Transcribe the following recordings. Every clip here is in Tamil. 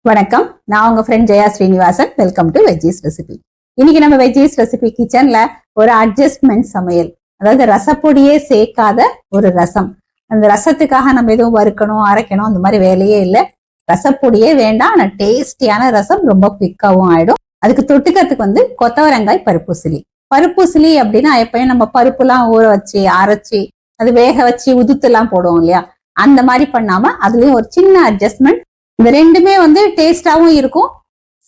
வணக்கம். நான் உங்க friend Jaya Srinivasan. Welcome to veggies recipe. இன்னைக்கு நம்ம வெஜ்ஜீஸ் ரெசிபி கிச்சன்ல ஒரு அட்ஜஸ்ட்மெண்ட் சமையல், அதாவது ரசப்பொடியே சேர்க்காத ஒரு ரசம். அந்த ரசத்துக்காக நம்ம எதுவும் வறுக்கணும் அரைக்கணும் அந்த மாதிரி வேலையே இல்லை. ரசப்பொடியே வேண்டாம், ஆனா டேஸ்டியான ரசம் ரொம்ப குவிக்காவும் ஆயிடும். அதுக்கு தொட்டுக்கிறதுக்கு கொத்தவரங்காய் பருப்பூசிலி. பருப்பூசிலி அப்படின்னா எப்பயும் நம்ம பருப்புலாம் ஊற வச்சு அரைச்சி அது வேக வச்சு உதுத்துலாம் போடுவோம் இல்லையா, அந்த மாதிரி பண்ணாம அதுலயும் ஒரு சின்ன அட்ஜஸ்ட்மெண்ட். இந்த ரெண்டுமே டேஸ்டாவும் இருக்கும்,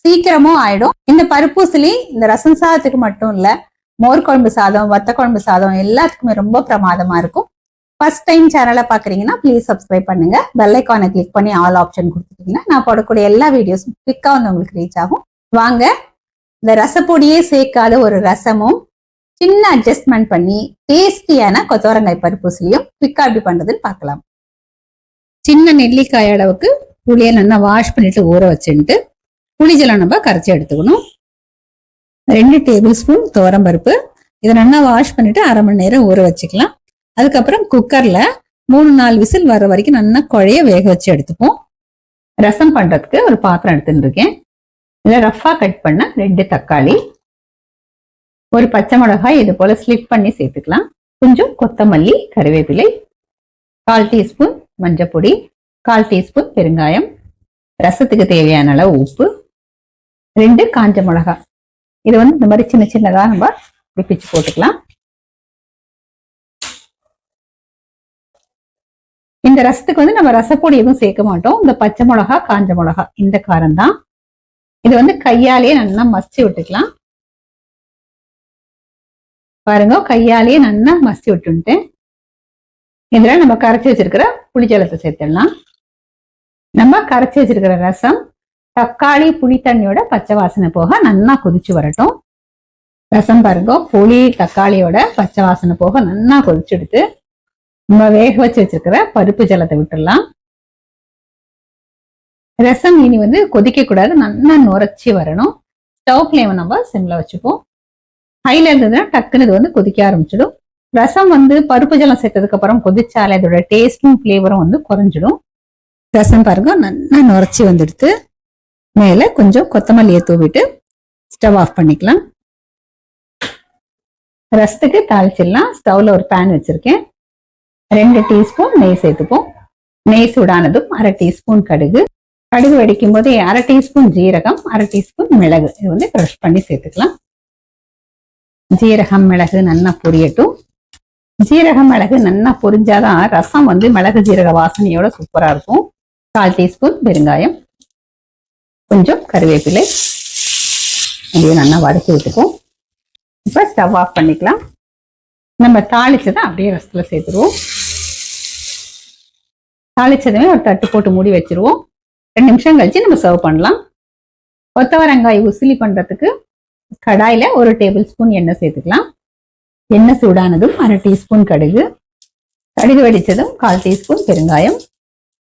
சீக்கிரமும் ஆயிடும். இந்த பருப்பூசிலி இந்த ரசம் சாதத்துக்கு மட்டும் இல்ல, மோர் குழம்பு சாதம், வத்த குழம்பு சாதம் எல்லாத்துக்குமே ரொம்ப பிரமாதமா இருக்கும். ஃபர்ஸ்ட் டைம் சேனலை பாக்குறீங்கன்னா ப்ளீஸ் சப்ஸ்கிரைப் பண்ணுங்க. பெல் ஐகானை கிளிக் பண்ணி ஆல் ஆப்ஷன் கொடுத்துட்டீங்கன்னா நான் போடக்கூடிய எல்லா வீடியோஸும் குவிக்கா உங்களுக்கு ரீச் ஆகும். வாங்க, இந்த ரசப்பொடியே சேர்க்காத ஒரு ரசமும் சின்ன அட்ஜஸ்ட்மெண்ட் பண்ணி டேஸ்டியான கொத்தவரங்காய் பருப்பூசிலியும் குவிக்கா எப்படி பண்றதுன்னு பார்க்கலாம். சின்ன நெல்லிக்காய் அளவுக்கு புளியை நல்லா வாஷ் பண்ணிட்டு ஊற வச்சுட்டு புளிஜலம் நம்ம கரைச்சி எடுத்துக்கணும். 2 டேபிள் ஸ்பூன் துவரம்பருப்பு, இதை நல்லா வாஷ் பண்ணிட்டு அரை மணி நேரம் ஊற வச்சுக்கலாம். அதுக்கப்புறம் குக்கர்ல 3-4 விசில் வர வரைக்கும் நல்லா குழைய வேக வச்சு எடுத்துப்போம். ரசம் பண்றதுக்கு ஒரு பாத்திரம் எடுத்துட்டு இருக்கேன். இதில் ரஃபா கட் பண்ண 2 தக்காளி, ஒரு பச்சை மிளகாய் இது போல ஸ்லிப் பண்ணி சேர்த்துக்கலாம். கொஞ்சம் கொத்தமல்லி, கறிவேப்பிலை, 1/4 டீஸ்பூன் மஞ்சள் பொடி, 1/4 டீஸ்பூன் பெருங்காயம், ரசத்துக்கு தேவையான அளவு உப்பு, 2 காஞ்ச மிளகாய். இது இந்த மாதிரி சின்ன சின்னதா நம்ம பிச்சு போட்டுக்கலாம். இந்த ரசத்துக்கு நம்ம ரசப்பொடி எதுவும் சேர்க்க மாட்டோம். இந்த பச்சை மிளகா, காஞ்ச மிளகா இந்த காரம் தான். இது கையாலேயே நல்லா மசிச்சு விட்டுக்கலாம். பாருங்க, கையாலேயே நல்லா மசிச்சு விட்டுட்டேன். இதுல நம்ம கரைச்சி வச்சிருக்கிற புளிஜலத்தை சேர்த்துடலாம். நம்ம கரைச்சி வச்சிருக்கிற ரசம் தக்காளி புளி தண்ணியோட பச்சை வாசனை போக நல்லா கொதிச்சு வரட்டும். ரசம் பாருங்க, புளி தக்காளியோட பச்சை வாசனை போக நல்லா கொதிச்சு எடுத்து நம்ம வேக வச்சு வச்சிருக்கிற பருப்பு ஜலத்தை விட்டுடலாம். ரசம் இனி கொதிக்க கூடாது, நல்லா நுரைச்சி வரணும். ஸ்டவ் ஃப்ளேமை நம்ம சிம்ல வச்சுப்போம். ஹைல இருந்ததுன்னா டக்குன்னு இது கொதிக்க ஆரம்பிச்சிடும். ரசம் பருப்பு ஜலம் சேர்த்ததுக்கு அப்புறம் கொதிச்சாலே அதோட டேஸ்டும் ஃபிளேவரும் குறைஞ்சிடும். ரசம் பாருங்க நல்லா நுரைச்சி வந்துடுத்து. மேல கொஞ்சம் கொத்தமல்லியை தூவிட்டு ஸ்டவ் ஆஃப் பண்ணிக்கலாம். ரசத்துக்கு தாளிச்சிடலாம். ஸ்டவ்ல ஒரு பேன் வச்சிருக்கேன். 2 டீஸ்பூன் நெய் சேர்த்துப்போம். நெய் சூடானதும் 1/2 டீஸ்பூன் கடுகு, கடுகு வெடிக்கும் போது 1/2 டீஸ்பூன் ஜீரகம், 1/2 டீஸ்பூன் மிளகு இது க்ரஷ் பண்ணி சேர்த்துக்கலாம். ஜீரகம் மிளகு நல்லா பொரியட்டும். ஜீரகம் மிளகு நல்லா பொரிஞ்சாதான் ரசம் மிளகு ஜீரக வாசனையோட சூப்பரா இருக்கும். 1/4 டீஸ்பூன் பெருங்காயம், கொஞ்சம் கறிவேப்பிலை, அப்படியே நல்லா வதக்கி விட்டுப்போம். இப்ப ஸ்டவ் ஆஃப் பண்ணிக்கலாம். நம்ம தாளிச்சதை அப்படியே ரசத்துல சேர்த்துருவோம். தாளிச்சதுமே ஒரு தட்டு போட்டு மூடி வச்சிருவோம். 2 நிமிஷம் கழிச்சு நம்ம சர்வ் பண்ணலாம். கொத்தவரங்காய் உசிலி பண்றதுக்கு கடாயில 1 டேபிள் ஸ்பூன் எண்ணெய் சேர்த்துக்கலாம். எண்ணெய் சூடானதும் 1/2 டீஸ்பூன் கடுகு, கடுகு வெடிச்சதும் 1/4 டீஸ்பூன் பெருங்காயம்,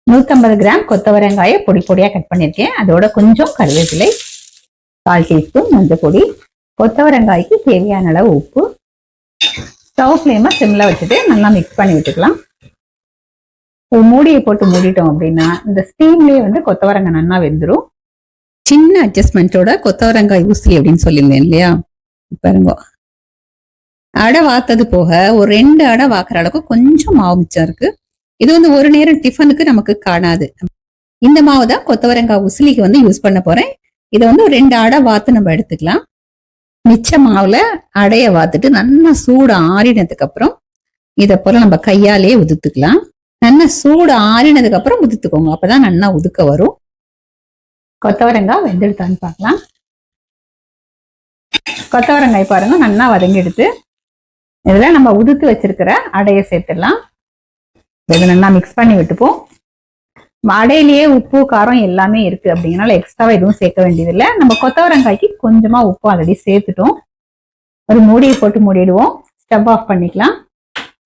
150 கிராம் கொத்தவரங்காயை பொடி பொடியா கட் பண்ணிருக்கேன், அதோட கொஞ்சம் கறிவேப்பிலை, 1/4 டீஸ்பூன் மஞ்சள் பொடி, கொத்தவரங்காய்க்கு தேவையான அளவு உப்பு. ஸ்டவ் ஃப்ளேமை சிம்ல வச்சுட்டு நல்லா மிக்ஸ் பண்ணி விட்டுக்கலாம். ஒரு மூடியை போட்டு மூடிட்டோம் அப்படின்னா இந்த ஸ்டீம்லயே கொத்தவரங்காய் நல்லா வெந்துடும். சின்ன அட்ஜஸ்ட்மெண்ட்டோட கொத்தவரங்காய் ஊசி அப்படின்னு சொல்லியிருந்தேன் இல்லையா, பாருங்க அடை வாத்தது போக ஒரு 2 அடை வாக்குற அளவுக்கு கொஞ்சம் மாவு மிச்சம் இருக்கு. இது ஒரு நேரம் டிஃபனுக்கு நமக்கு காணாது. இந்த மாவு தான் கொத்தவரங்காய் உசிலிக்கு யூஸ் பண்ண போறேன். இதை ஒரு 2 அடை வாத்து நம்ம எடுத்துக்கலாம். மிச்ச மாவுல அடைய வாத்துட்டு நல்லா சூடு ஆறினதுக்கு அப்புறம் இதை போல நம்ம கையாலேயே உதுத்துக்கலாம். நல்லா சூடு ஆறினதுக்கு அப்புறம் உதுத்துக்கோங்க, அப்பதான் நல்லா உதுக்க வரும். கொத்தவரங்காய் வெந்தெடுத்தான்னு பார்க்கலாம். கொத்தவரங்காய் பாருங்க நல்லா வதங்கிடுத்து. இதுல நம்ம உதுத்து வச்சிருக்கிற அடையை சேர்த்துடலாம். இதை நல்லா மிக்ஸ் பண்ணி விட்டுப்போம். அடையிலேயே உப்பு காரம் எல்லாமே இருக்கு அப்படிங்கறனால எக்ஸ்ட்ராவா எதுவும் சேர்க்க வேண்டியதில்லை. நம்ம கொத்தவரங்காய்க்கு கொஞ்சமா உப்பு ஆல்ரெடி சேர்த்துட்டோம். ஒரு மூடியை போட்டு மூடிடுவோம். ஸ்டவ் ஆஃப் பண்ணிக்கலாம்.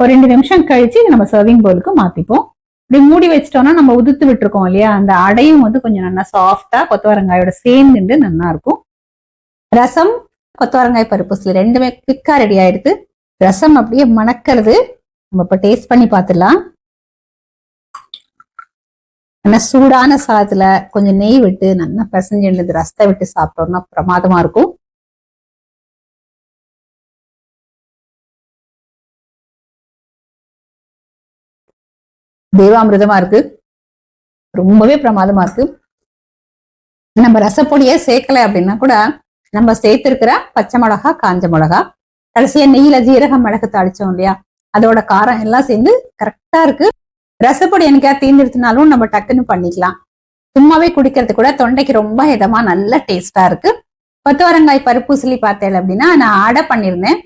ஒரு 2 நிமிஷம் கழிச்சு நம்ம சர்விங் பவுலுக்கு மாத்திப்போம். இப்படி மூடி வச்சிட்டோம்னா நம்ம உதுத்து விட்டுருக்கோம் இல்லையா, அந்த அடையும் கொஞ்சம் நல்லா சாஃப்டா கொத்தவரங்காயோட சேர்ந்துட்டு நல்லா இருக்கும். ரசம் கொத்தவரங்காய் பருப்பு ரெண்டுமே குவிக்கா ரெடி ஆயிடுது. ரசம் அப்படியே மணக்கிறது. நம்ம இப்ப டேஸ்ட் பண்ணி பார்த்துடலாம். ஆனா சூடான சாதத்துல கொஞ்சம் நெய் விட்டு நல்லா பிசைஞ்சு எடுத்து ரசத்தை விட்டு சாப்பிட்டோம்னா பிரமாதமா இருக்கும். தேவாமிர்தமா இருக்கு, ரொம்பவே பிரமாதமா இருக்கு. நம்ம ரசப்பொடியே சேர்க்கல அப்படின்னா கூட நம்ம சேர்த்திருக்கிற பச்சை மிளகா, காஞ்ச மிளகா, கடைசியா நெய்யில ஜீரகம், மிளகு தாளிச்சோம் இல்லையா, அதோட காரம் எல்லாம் சேர்ந்து கரெக்டா இருக்கு. ரசப்பொடி எனக்கா தீர்ந்துடுச்சுனாலும் நம்ம டக்குன்னு பண்ணிக்கலாம். சும்மாவே குடிக்கிறது கூட தொண்டைக்கு ரொம்ப இதமா நல்ல டேஸ்டா இருக்கு. கொத்தவரங்காய் பருப்பூசலி பார்த்தேன் அப்படின்னா நான் அடை பண்ணியிருந்தேன்.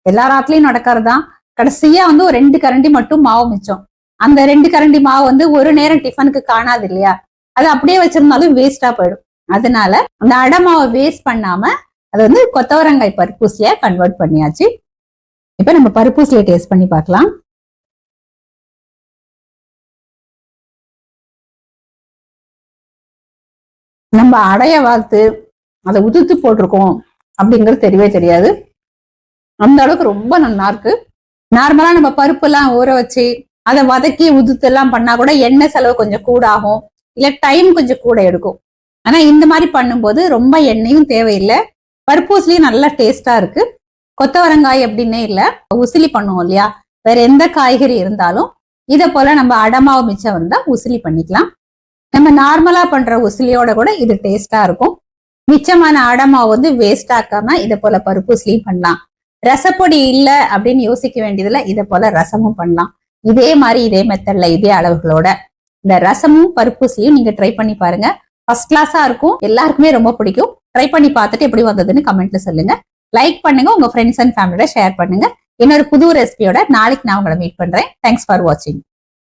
எல்லா ராத்திலையும் நடக்கிறதுதான். கடைசியா வந்து ஒரு 2 கரண்டி மட்டும் மாவு மிச்சம். அந்த 2 கரண்டி மாவு வந்து ஒரு நேரம் டிஃபனுக்கு காணாது இல்லையா, அது அப்படியே வச்சிருந்தாலும் வேஸ்டா போயிடும். அதனால அந்த அடை மாவை வேஸ்ட் பண்ணாம அது வந்து கொத்தவரங்காய் பருப்பூசலியா கன்வெர்ட் பண்ணியாச்சு. இப்ப நம்ம பருப்பூசலியை டேஸ்ட் பண்ணி பார்க்கலாம். நம்ம அடைய வார்த்து அதை உதுத்து போட்டிருக்கோம் அப்படிங்கிறது தெரியவே தெரியாது. அந்த அளவுக்கு ரொம்ப நல்லா இருக்கு. நார்மலா நம்ம பருப்பு எல்லாம் ஊற வச்சு அதை வதக்கி உதுத்து எல்லாம் பண்ணா கூட எண்ணெய் செலவு கொஞ்சம் கூட ஆகும், இல்ல டைம் கொஞ்சம் கூட எடுக்கும். ஆனா இந்த மாதிரி பண்ணும்போது ரொம்ப எண்ணெயும் தேவையில்லை, பருப்பூசலியும் நல்லா டேஸ்டா இருக்கு. கொத்தவரங்காய் அப்படின்னே இல்லை, உசிலி பண்ணுவோம் இல்லையா, வேற எந்த காய்கறி இருந்தாலும் இதை போல நம்ம அடமாவு மிச்சம் இருந்தா உசிலி பண்ணிக்கலாம். நம்ம நார்மலா பண்ற உசிலியோட கூட இது டேஸ்டா இருக்கும். மிச்சமான அடமாவு வந்து வேஸ்ட் ஆக்காம இதை போல பருப்பூசலியும் பண்ணலாம். ரசப்பொடி இல்ல அப்படின்னு யோசிக்க வேண்டியதுல இதை போல ரசமும் பண்ணலாம். இதே மாதிரி இதே மெத்தட்ல இதே அளவுகளோட இந்த ரசமும் பருப்பூசலியும் நீங்க ட்ரை பண்ணி பாருங்க. ஃபர்ஸ்ட் கிளாஸா இருக்கும், எல்லாருக்குமே ரொம்ப பிடிக்கும். ட்ரை பண்ணி பார்த்துட்டு எப்படி வந்ததுன்னு கமெண்ட்ல சொல்லுங்க. லைக் பண்ணுங்க, உங்க ஃப்ரெண்ட்ஸ் அண்ட் ஃபேமிலியோட ஷேர் பண்ணுங்க. இன்னொரு புது ரெசிபியோட நாளைக்கு நான் உங்களை மீட் பண்றேன். தேங்க்ஸ் ஃபார் வாட்சிங்.